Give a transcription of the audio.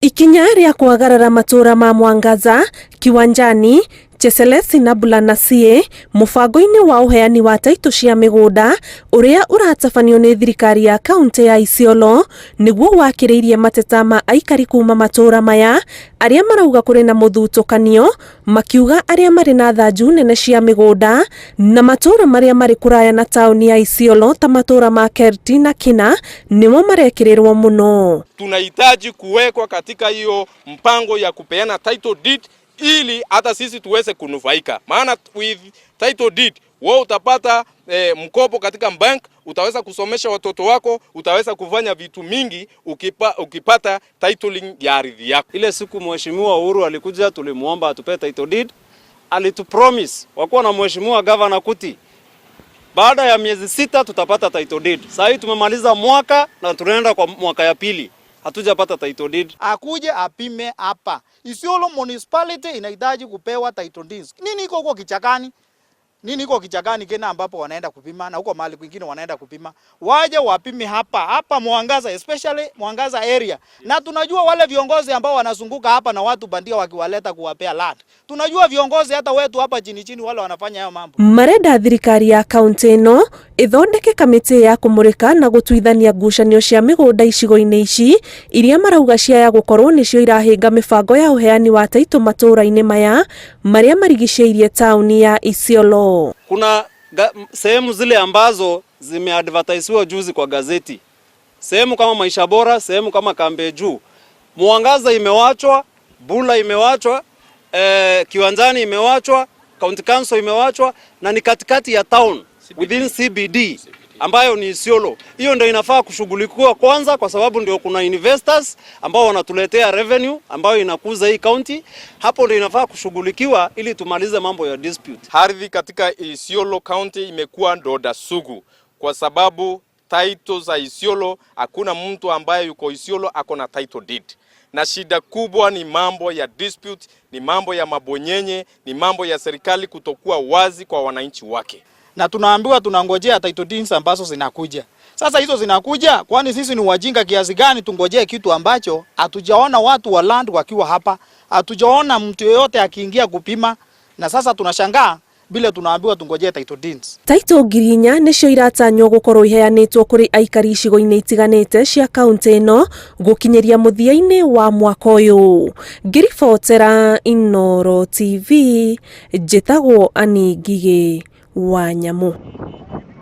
Ikinya ria kwagarara matura ma Mwangaza, Kiwanjani, Cheselesi na Bulanasiĩ mũbango-inĩ wa uheani wa taitũ cia mĩgũnda ũrĩa ũratabanio nĩ thirikari ya kaunti ya Isiolo nĩguo wakĩrĩirie mateta ma aikari kuma matura maya arĩa marauga kũrĩ na mũthutũkanio, makiuga arĩa marĩ na thanju nene cia mĩgũnda na matura marĩa marĩ kũraya na tauni ya Isiolo ta matura ma Kerti na Kina nĩmo marekĩrĩrwo mũno. Tunahitaji kuwekwa katika hiyo mpango ya kupeana title deed ili hata sisi tuweze kunufaika. Maana with title deed wewe utapata mkopo katika bank, utaweza kusomesha watoto wako, utaweza kufanya vitu mingi ukipata titling ya ardhi yako. Ile siku Mheshimiwa Uhuru alikuja, tulimuomba atupe title deed, alitupromise wakuwa na Mheshimiwa Governor Kuti, baada ya miezi 6 tutapata title deed. Sasa hii tumemaliza mwaka na tunaenda kwa mwaka ya pili, hatujapata title deed. Akuje apime hapa. Isiolo municipality inahitaji kupewa title deeds. Nini iko huko kichakani? Nini iko kichakani kena ambapo wanaenda kupima na huko mahali kwingine wanaenda kupima? Waje wapime hapa Mwangaza, especially Mwangaza area. Na tunajua wale viongozi ambao wanazunguka hapa na watu bandia wakiwaleta kuwapea land. Tunajua viongozi hata wetu hapa chini wale wanafanya hayo mambo. Marenda thirikari ya kaunti ĩno ithondeke kamĩtĩ ya kũmũrĩka na gũtuithania ngucanio cia mĩgũnda icigo-inĩ ici iria marauga ciaya gũkorwo nĩcio irahĩnga mĩbango ya uheani wa taitũ matũra-inĩ maya marĩa marigicĩirie tauni ya Isiolo. Kuna sehemu zile ambazo zimeadvertisiwa juzi kwa gazeti, sehemu kama Maisha Bora, sehemu kama Kambeju. Mwangaza imewachwa, Bula imewachwa, Kiwanjani imewachwa, County Council imewachwa, na ni katikati ya town within CBD ambayo ni Isiolo. Hiyo ndio inafaa kushughulikiwa kwanza, kwa sababu ndio kuna investors ambao wanatuletea revenue ambayo inakuza hii county. Hapo ndio inafaa kushughulikiwa ili tumalize mambo ya dispute. Ardhi katika Isiolo County imekuwa doda sugu kwa sababu title za Isiolo, hakuna mtu ambaye yuko Isiolo ako na title deed. Na shida kubwa ni mambo ya dispute, ni mambo ya mabonyenye, ni mambo ya serikali kutokuwa wazi kwa wananchi wake. Na tunaambiwa tunangojea title deeds ambazo zinakuja. Sasa hizo zinakuja, kwani sisi ni wajinga kiasi gani tungojee kitu ambacho hatujaona watu wa land wakiwa hapa, hatujaona mtu yeyote akiingia kupima, na sasa tunashangaa bila tunaambiwa tungojee title deeds. Title ngiri 4 nĩcio iratanywo gũkorwo iheanĩtwo kũrĩ aikari icigo-inĩ itiganĩte cia kaunti ĩno gũkinyĩria mũthia-inĩ wa mwaka ũyũ. Ngiribotera Inooro TV, njĩtagwo Ani Ngigĩ wa Nyamũ.